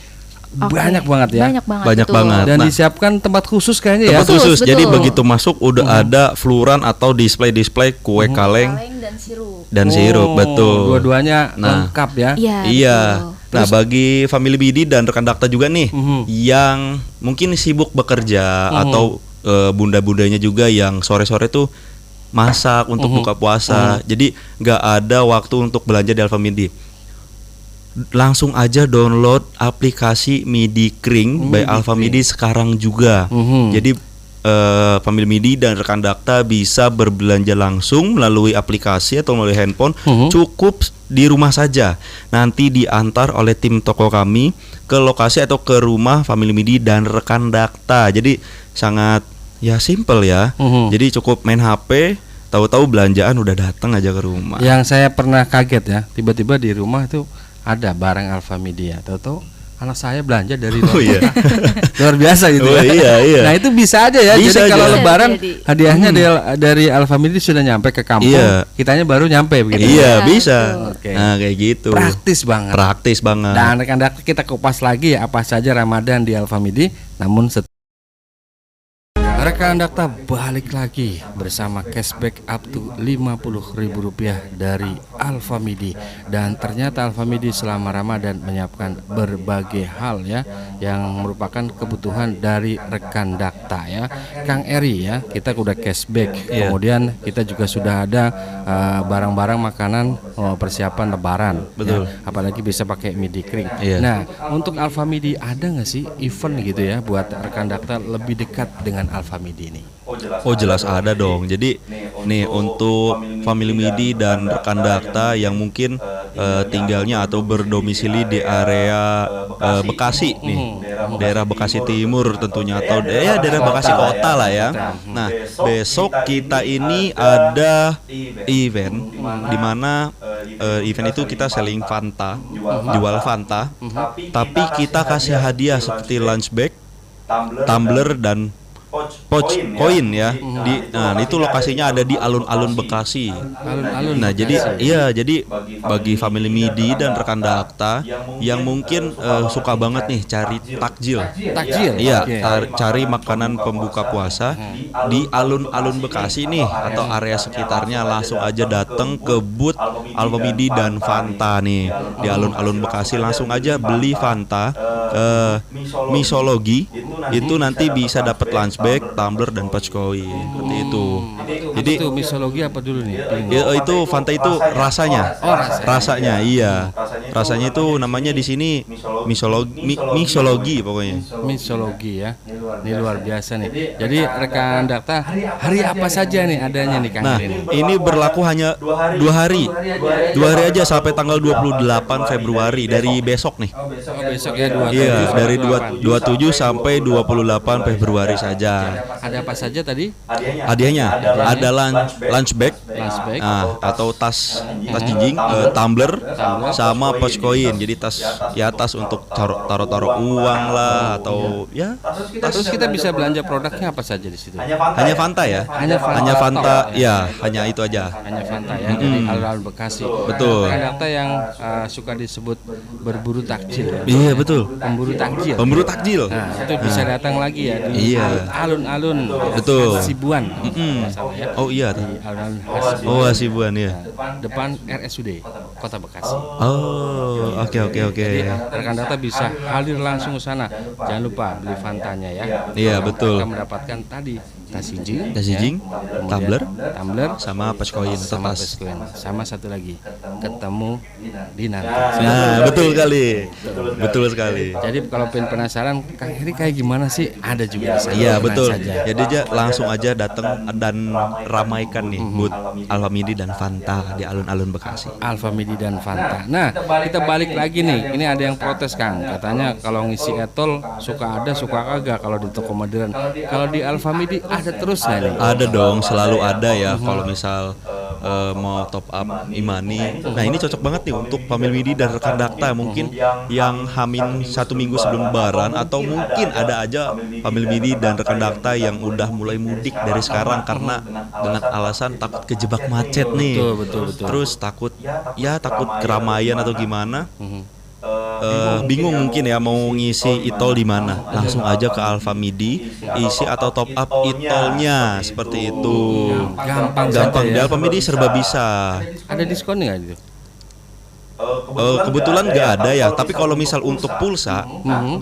Oke, Banyak banget ya. Banyak betul. banget. Dan Nah, disiapkan tempat khusus kayaknya ya. tempat khusus. Betul. Jadi begitu masuk udah ada fluran atau display kue kaleng Kaleng dan sirup. dan sirup, betul. Dua-duanya Nah, lengkap ya. Iya. Betul. Nah, bagi family Bidi dan rekan Dakta juga nih yang mungkin sibuk bekerja atau bunda-bundanya juga yang sore-sore tuh masak untuk buka puasa. Jadi nggak ada waktu untuk belanja di Alfamidi. Langsung aja download aplikasi Midi Kring by Alfamidi sekarang juga. Jadi family Midi dan rekan Dakta bisa berbelanja langsung melalui aplikasi atau melalui handphone, cukup di rumah saja. Nanti diantar oleh tim toko kami ke lokasi atau ke rumah family Midi dan rekan Dakta. Jadi sangat ya simple ya. Jadi cukup main HP, tahu-tahu belanjaan udah datang aja ke rumah. Yang saya pernah kaget ya, tiba-tiba di rumah itu ada barang Alfamidi ya. Tahu-tahu anak saya belanja dari luar. Oh iya. Luar biasa gitu Oh, ya. iya. Nah, itu bisa aja ya. Bisa Jadi kalau aja. lebaran Jadi. hadiahnya dari Alfamidi sudah nyampe ke kampung. Iya. Kitanya baru nyampe begitu. Iya, Iya, bisa. Oke. Nah, kayak gitu. Praktis banget. Praktis banget. Dan rekan Dakta kita kupas lagi ya apa saja Ramadan di Alfamidi. Namun rekan Dakta balik lagi bersama cashback up to Rp50.000 dari Alfamidi. Dan ternyata Alfamidi selama Ramadan menyiapkan berbagai hal ya yang merupakan kebutuhan dari rekan Dakta ya. Kang Eri ya, kita udah cashback. Iya. Kemudian kita juga sudah ada barang-barang makanan persiapan lebaran. Betul. Ya. Apalagi bisa pakai midi kering. Iya. Nah, untuk Alfamidi ada nggak sih event gitu ya buat rekan Dakta lebih dekat dengan Alfamidi ini? Oh, jelas ada dong. Jadi nih untuk family Midi dan rekan Dakta yang mungkin tinggalnya atau berdomisili di area Bekasi nih, daerah Bekasi Timur tentunya atau ya daerah Bekasi Kota lah ya. Nah, besok kita ini ada event di mana event itu kita selling Fanta, jual Fanta, tapi kita kasih hadiah seperti lunch bag, tumbler dan Koin ya. Nah, itu lokasinya ada di alun-alun Bekasi. Alun-alun Nah, Bekasi. jadi bagi family MIDI dan rekan Dakta yang mungkin suka banget nih cari takjil. Takjil. Iya, Oke. cari makanan pembuka puasa di alun-alun Bekasi nih atau area sekitarnya, langsung aja datang ke booth Alfamidi dan Fanta nih di alun-alun Bekasi, langsung aja beli Fanta, misologi itu nanti bisa dapat lunch bag, tumbler dan pouch koin seperti itu. Jadi itu misologi apa dulu nih? itu Fanta itu rasanya. Oh, Rasanya iya. Rasanya itu namanya di sini misologi pokoknya. Misologi ya. Ini luar biasa nih. Jadi rekan Dakta, hari apa saja nih adanya nih Kang Nah, ini? ini berlaku hanya 2 hari. 2 hari aja sampai tanggal 28 Februari dari besok nih. Oh, besok ya 27. Iya, dari 28. 27 sampai 28 Februari saja. Ada apa saja tadi? Hadiahnya ada lunch bag, Lunch bag. nah, atau tas jinjing, tumbler, sama pouch koin. Jadi tas untuk taruh uang lah atau ya Terus kita bisa belanja produknya apa saja di situ? hanya Fanta ya. Hanya Fanta. Ya, hanya itu aja. Hanya Fanta ya dari alun-alun Bekasi. Betul. Rekan Dakta yang suka disebut berburu takjil. Ya? Iya, betul. Pemburu takjil. Pemburu takjil. Nah, itu bisa datang lagi ya di Iya. alun-alun Betul. Hasibuan. Masalah ya. Oh iya. Di alun-alun Hasibuan. Oh, Hasibuan ya. Depan RSUD Kota Bekasi. Oh, oke. Jadi rekan Dakta bisa hadir langsung ke sana. Jangan lupa beli Fantanya ya. Iya, betul. Akan mendapatkan tadi tas jinjing, kemudian tumbler, sama sama pouch koin atau sama tas. peskuin. Sama satu lagi, ketemu di nanti. Nah, betul sekali. Betul sekali. Jadi kalau pengen penasaran, Kang Heri kayak gimana sih? Ada juga di sana. Iya, Tenang betul. saja. Jadi aja langsung aja datang dan ramaikan nih booth Alfamidi dan Fanta di alun-alun Bekasi. Alfamidi dan Fanta. Nah, kita balik lagi nih. Ini ada yang protes Kang. Katanya kalau ngisi etol suka ada, suka kagak kalau di toko modern. Kalau di Alfamidi ada terus nggak nih? Ada dong, selalu ada ya. Kalau misal mau top up Imani. Nah, ini cocok banget nih untuk family MIDI dan rekan Dakta mungkin yang hamin 1 minggu sebelum Lebaran, atau mungkin ada aja family MIDI dan rekan Dakta yang udah mulai mudik dari sekarang karena dengan alasan takut kejebak macet nih. Betul. Terus takut keramaian atau gimana. Bingung mungkin ya mau ngisi e-tol di mana. Langsung aja ke Alfamidi, isi atau top up e-tolnya seperti itu. Gampang Di saja ya. Alfamidi serba bisa. Ada diskon nggak itu? Kebetulan nggak ada ya, tapi kalau misal untuk pulsa,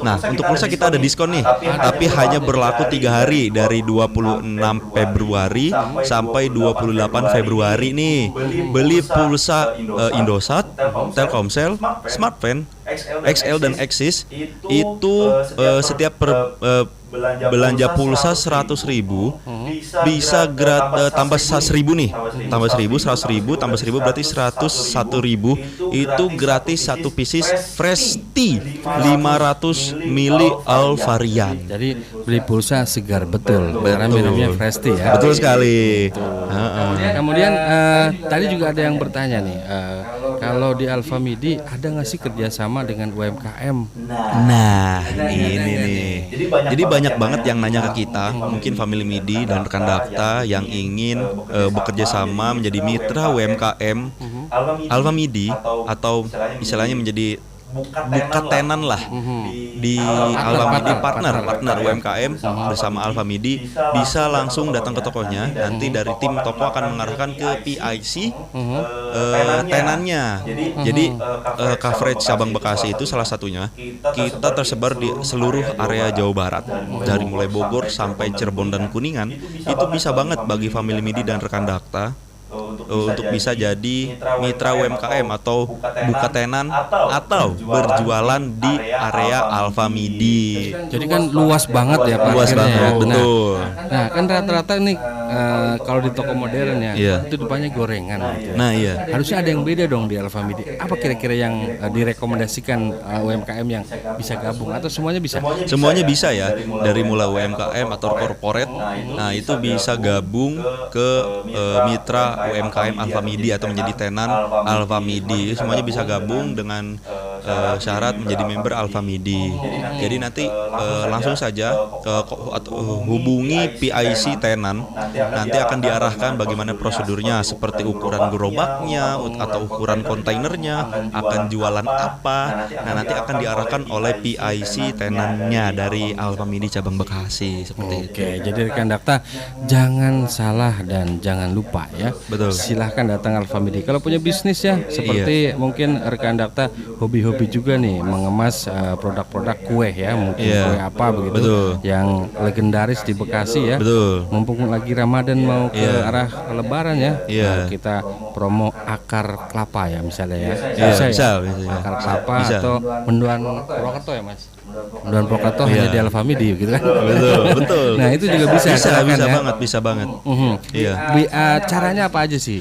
nah untuk pulsa kita ada diskon nih, tapi hanya berlaku 3 hari dari 26 Februari sampai 28 Februari nih. Beli pulsa Indosat, Telkomsel, Smartfren, XL dan Axis itu setiap belanja pulsa 100.000 bisa tambah 100.000 nih, tambah 100.000 tambah 1.000 berarti 101.000 itu gratis satu pieces fresh tea 500 mili Alvarian. Jadi beli pulsa segar betul. Karena minumnya fresh tea ya. Betul sekali. Kemudian tadi juga ada yang bertanya nih, kalau di Alfamidi ada nggak sih kerjasama dengan UMKM? Nah, ini nih. Jadi banyak banget yang nanya ke kita, mungkin family MIDI dan rekan Dakta yang ingin bekerja sama menjadi mitra UMKM Alfamidi atau istilahnya menjadi buka tenan lah di Alfamidi, partner UMKM bersama Alfamidi, bisa langsung datang ke tokonya. Nanti dari tim toko akan mengarahkan ke PIC tenannya. Jadi coverage cabang Bekasi itu salah satunya. Kita tersebar di seluruh area Jawa Barat, dari mulai Bogor sampai Cirebon dan Kuningan. Itu bisa banget bagi family MIDI dan rekan Dakta untuk bisa jadi mitra UMKM atau buka tenan atau berjualan di area Alfamidi. Jadi kan luas banget ya Pak. Luas akhirnya banget, ya. betul. Nah, kan rata-rata nih kalau di toko modern ya, Iya. itu depannya gorengan gitu. Nah, iya. Harusnya ada yang beda dong di Alfamidi. Apa kira-kira yang direkomendasikan UMKM yang bisa gabung atau semuanya bisa? Semuanya bisa ya, dari mulai UMKM atau corporate. Nah, itu bisa gabung ke mitra UMKM Alfamidi atau menjadi tenan Alfamidi. Semuanya bisa gabung dengan syarat menjadi member Alpha Midi. Jadi nanti langsung saja hubungi PIC tenan. Nanti akan diarahkan bagaimana prosedurnya, seperti ukuran gerobaknya atau ukuran kontainernya, akan jualan apa. Nah, nanti akan diarahkan oleh PIC tenannya dari Alpha Midi cabang Bekasi seperti itu. Oke, jadi rekan Dakta jangan salah dan jangan lupa ya. Betul. Silahkan datang Alpha Midi. Kalau punya bisnis ya, seperti mungkin rekan Dakta hobi-hobi juga nih mengemas produk-produk kue ya, mungkin kue apa begitu. Betul. Yang legendaris di Bekasi ya. Betul. Mumpung lagi Ramadan mau ke arah Lebaran ya, Iya. kita promo akar kelapa ya misalnya ya. Bisa. Akar kelapa Bisa. atau mendoan Purwokerto ya Mas. Mendoan Purwokerto hanya di Alpha Midi gitu kan. Betul. Nah itu juga bisa. silakan ya. Bisa banget. Iya. Caranya apa aja sih?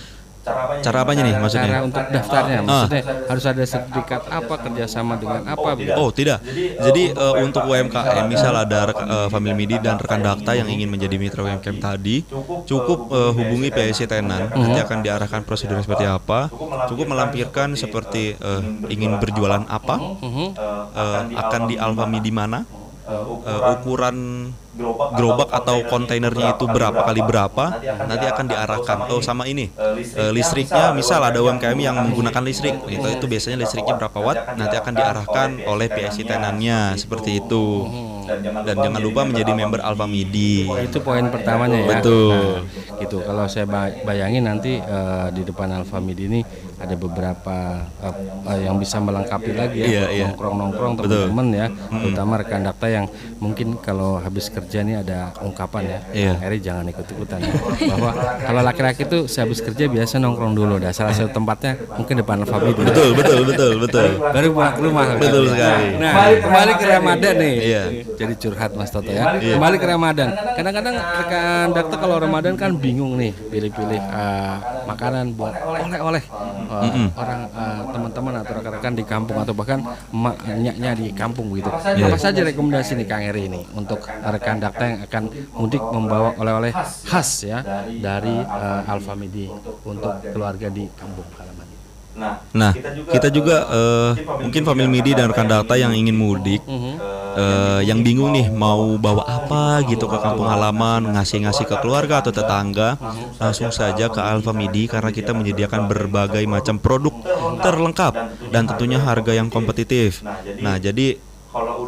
Cara apanya nih maksudnya? Cara untuk daftarnya, maksudnya harus ada sertifikat apa, kerjasama dengan apa begitu? Oh tidak. Jadi untuk UMKM, misal ada Family Midi dan rekan Dakta yang ingin menjadi mitra UMKM tadi, cukup hubungi PIC tenan. Nanti akan diarahkan prosedurnya seperti apa. Cukup melampirkan seperti ingin berjualan apa, akan di Alpha Midi mana, ukuran gerobak atau kontainernya itu berapa kali berapa, nanti akan diarahkan. Oh sama ini listriknya, misal ada UMKM yang menggunakan listrik, itu biasanya listriknya berapa watt, nanti akan diarahkan oleh PIC tenannya seperti itu. Dan jangan lupa menjadi member Alpha Midi. Itu poin pertamanya ya. Betul. Nah, gitu. Kalau saya bayangin nanti di depan Alpha Midi ini ada beberapa yang bisa melengkapi lagi ya, nongkrong-nongkrong teman-teman ya, terutama rekan Dakta yang mungkin kalau habis kerja nih ada ungkapan ya, Eri jangan ikut-ikutan ya. Bahwa kalau laki-laki itu sehabis kerja biasa nongkrong dulu, dah salah satu tempatnya mungkin depan Alpha Midi. Betul. Baru pulang ke rumah. Betul sekali. Nah, kembali ke Ramadan nih. Iya. Jadi curhat Mas Toto ya. Kembali ke Ramadan. Kadang-kadang rekan Dakta kalau Ramadan kan bingung nih pilih-pilih makanan buat oleh-oleh orang teman-teman atau rekan-rekan di kampung atau bahkan emaknya di kampung gitu. Apa saja rekomendasi nih Kang Eri ini untuk rekan Dakta yang akan mudik membawa oleh-oleh khas ya dari Alpha Midi untuk keluarga di kampung halaman? Nah, kita juga mungkin Family Midi dan rekan Dakta yang ingin mudik, yang bingung nih mau bawa apa gitu ke kampung halaman, ngasih-ngasih ke keluarga atau tetangga, langsung saja ke Alpha Midi karena kita menyediakan berbagai macam produk terlengkap dan tentunya harga yang kompetitif. Nah, jadi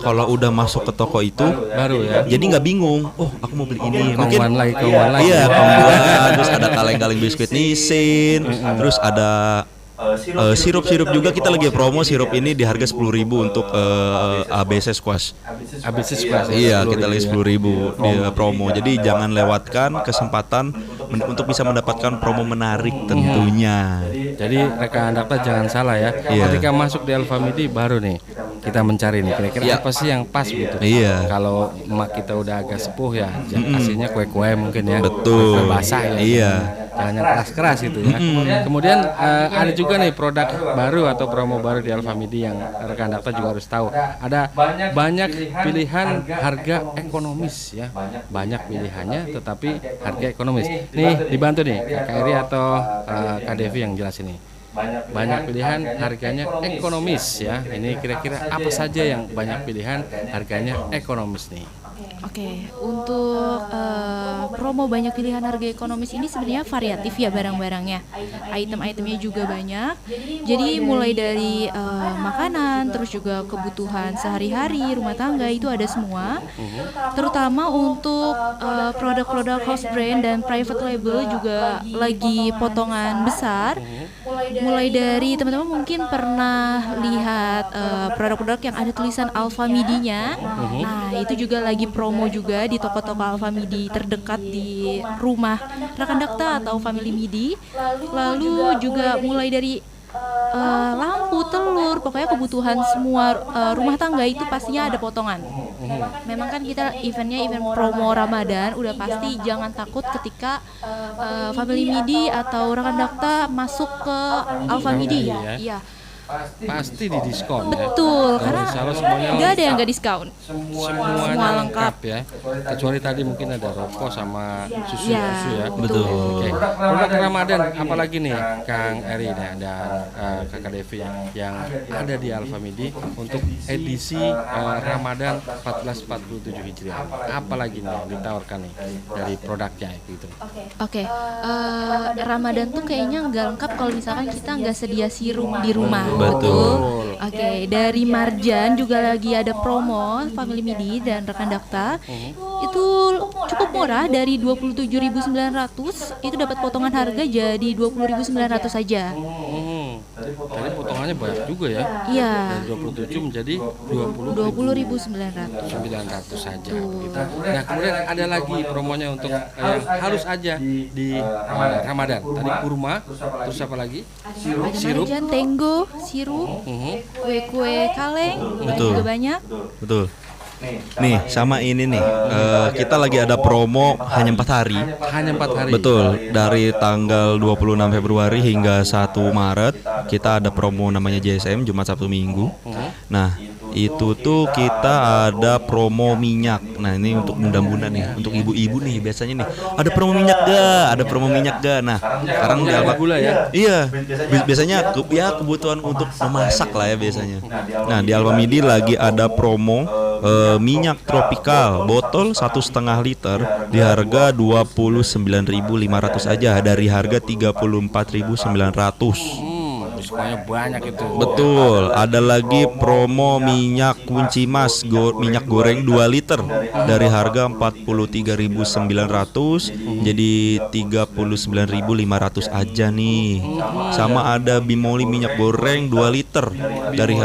kalau udah masuk ke toko itu baru ya. Jadi nggak bingung. Oh, aku mau beli ini. Mungkin lagi. Iya, kombuan. Terus ada kaleng-kaleng biskuit Nissin. Terus ada sirup-sirup juga. Kita lagi promo sirup ini di harga 10.000 untuk ABC Squash. ABC Squash. Iya, kita lagi 10.000 di promo. Jadi jangan lewatkan kesempatan untuk bisa mendapatkan promo menarik tentunya. Jadi rekan Dakta jangan salah ya. Ketika masuk di Alpha Midi baru nih kita mencari nih kira-kira apa sih yang pas gitu. Kalau emak kita udah agak sepuh ya, aslinya kue-kue mungkin ya. Betul. Basah ya. Jangan yang keras-keras gitu ya. Kemudian ada juga nih produk baru atau promo baru di Alpha Midi yang rekan Dakta juga harus tahu. Ada banyak pilihan harga ekonomis ya. Banyak pilihannya tetapi harga ekonomis. Nih dibantu nih Kak Eri atau Kak Devi yang jelasin nih. Banyak pilihan harganya ekonomis ya. Ini kira-kira apa saja yang banyak pilihan harganya ekonomis nih? Oke, untuk promo banyak pilihan harga ekonomis ini sebenarnya variatif ya barang-barangnya. Item-itemnya juga banyak. Jadi mulai dari makanan, terus juga kebutuhan sehari-hari, rumah tangga itu ada semua. Terutama untuk produk-produk house brand dan private label juga lagi potongan besar. Mulai dari teman-teman mungkin pernah lihat produk-produk yang ada tulisan Alpha Midi-nya. Nah, itu juga lagi promo juga di toko-toko Alpha Midi terdekat di rumah rekan Dakta atau Family Midi. Lalu juga mulai dari lampu, telur, pokoknya kebutuhan semua rumah tangga itu pastinya ada potongan. Memang kan kita eventnya event promo Ramadan, udah pasti jangan takut ketika Family Midi atau rekan Dakta masuk ke Alpha Midi. Iya. pasti didiskon ya. Betul, Dan karena insya Allah semuanya nggak ada yang nggak diskon. semuanya Semua lengkap. ya. Kecuali tadi mungkin ada rokok sama susu Ya, ya. Betul. Oke. Produk Ramadan apalagi nih Kang Eri dan Kakak Devi yang ada di Alfamidi untuk edisi Ramadan 1447 Hijriah. Apalagi nih yang ditawarkan nih dari produknya gitu. Oke, Ramadan tuh kayaknya nggak lengkap kalau misalkan kita nggak sedia sirup di rumah. Betul. Oke, dari Marjan juga lagi ada promo Family Midi dan rekan Dakta. Itu cukup murah, dari 27.900 itu dapat potongan harga jadi 20.900 saja. Tadi potongannya banyak juga ya. Iya. Dari 27 menjadi 20.900. 900 saja gitu. Nah, kemudian ada lagi promonya untuk yang harus aja di Ramadan. Tadi kurma, terus apa lagi? Ada Sirup. Marjan, Tenggo, sirup, kue-kue kaleng, Betul. juga banyak. Betul. Nih sama ini nih kita lagi ada promo hanya 4 hari. Hanya 4 hari. Betul, dari tanggal 26 Februari hingga 1 Maret kita ada promo namanya JSM Jumat Sabtu Minggu. Nah, itu tuh kita ada promo minyak. Nah, ini untuk bunda-bunda nih, untuk ibu-ibu nih biasanya nih. Ada promo minyak gak? Ada promo minyak gak? Nah, sekarang di Ada gula ya? Iya, biasanya kebutuhan untuk memasak lah ya biasanya. Nah, di Alfamidi lagi ada promo minyak tropikal botol 1,5 liter di harga 29.500 aja dari harga 34.900. Diskonnya banyak itu. Betul, ada lagi promo minyak kunci mas minyak goreng 2 liter dari harga 43.900 jadi 39.500 aja nih. Sama ada Bimoli minyak goreng 2 liter dari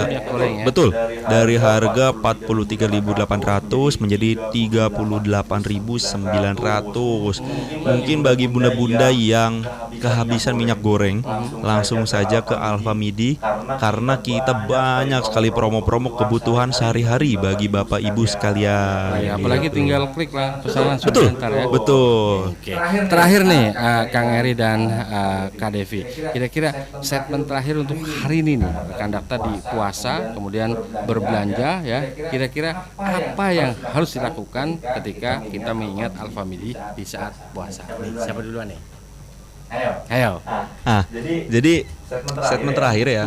betul, dari harga 43.800 menjadi 38.900. Mungkin bagi bunda-bunda yang kehabisan minyak goreng, langsung saja ke Alfamidi karena kita banyak sekali promo-promo kebutuhan sehari-hari bagi Bapak Ibu sekalian. Ya, apalagi Gitu. tinggal klik lah pesanan sudah Betul, ntar ya. betul. Oke. Terakhir nih Kang Eri dan Kak Devi. Kira-kira statement terakhir untuk hari ini nih rekan Dakta di puasa kemudian berbelanja ya. Kira-kira apa yang harus dilakukan ketika kita mengingat Alfamidi di saat puasa? Nih, siapa duluan nih? Ayo. Jadi statement terakhir ya.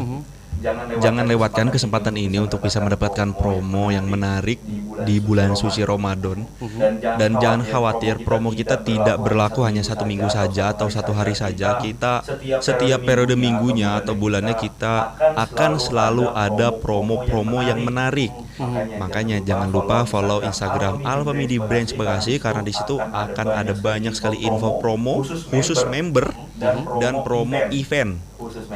Jangan lewatkan kesempatan ini untuk bisa mendapatkan promo yang menarik di bulan suci Ramadan. Dan jangan khawatir, promo kita tidak berlaku hanya 1 minggu saja atau 1 hari saja. Kita setiap periode minggunya atau bulannya kita akan selalu ada promo-promo yang menarik. Makanya jangan lupa follow Instagram Alfamidi Branch Bekasi karena di situ akan ada banyak sekali info promo khusus member dan promo event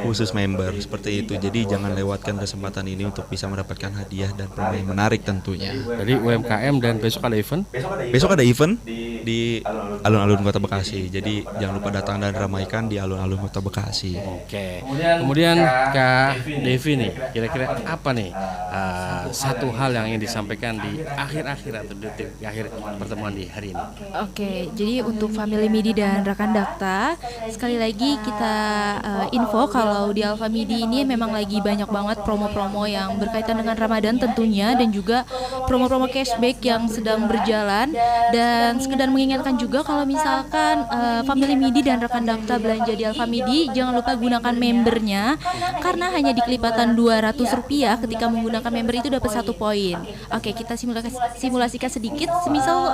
khusus member seperti itu. Jadi jangan lewatkan kesempatan ini untuk bisa mendapatkan hadiah dan promo yang menarik tentunya. Dari UMKM dan besok ada event. Besok ada event di alun-alun Kota Bekasi. Jadi jangan lupa datang dan ramaikan di alun-alun Kota Bekasi. Oke. Kemudian Kak Devi nih, kira-kira apa nih satu hal yang ingin disampaikan di akhir-akhir atau di akhir pertemuan di hari ini? Oke, jadi untuk Family Midi dan rekan Dakta, sekali lagi kita info kalau di Alfamidi ini memang lagi banyak banget promo-promo yang berkaitan dengan Ramadan tentunya, dan juga promo-promo cashback yang sedang berjalan. Dan sekedar mengingatkan juga kalau misalkan Family Midi dan rekan Dakta belanja di Alfamidi, jangan lupa gunakan membernya karena hanya di kelipatan Rp200 ketika menggunakan member itu dapat 1 poin. Oke, kita simulasikan sedikit. Semisal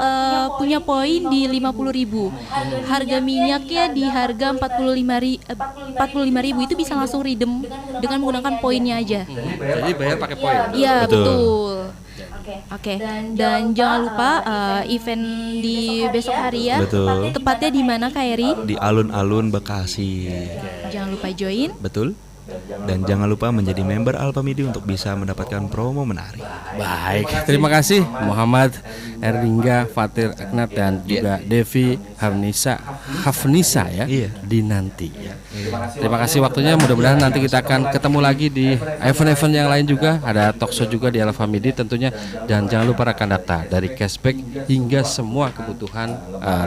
punya poin di 50.000, harga minyaknya di harga 45.000 itu bisa langsung redeem dengan menggunakan poinnya aja. Jadi bayar pakai poin. Iya, Betul. betul. Oke, dan jangan lupa event di besok hari ya. Betul. Tepatnya di mana, Kak Eri? Di alun-alun Bekasi. Jangan lupa join. Betul. Dan jangan lupa menjadi member Alfamidi untuk bisa mendapatkan promo menarik. Baik, terima kasih Muhammad Erlingga, Fatir Aknat dan juga Devi Hafnisa ya. Iya. Dinanti. Terima kasih waktunya. Mudah-mudahan nanti kita akan ketemu lagi di event-event yang lain juga. Ada talkshow juga di Alfamidi tentunya. Dan jangan lupa rekan data dari cashback hingga semua kebutuhan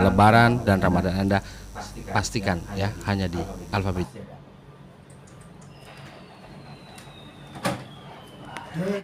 Lebaran dan Ramadan Anda pastikan ya hanya di Alfamidi.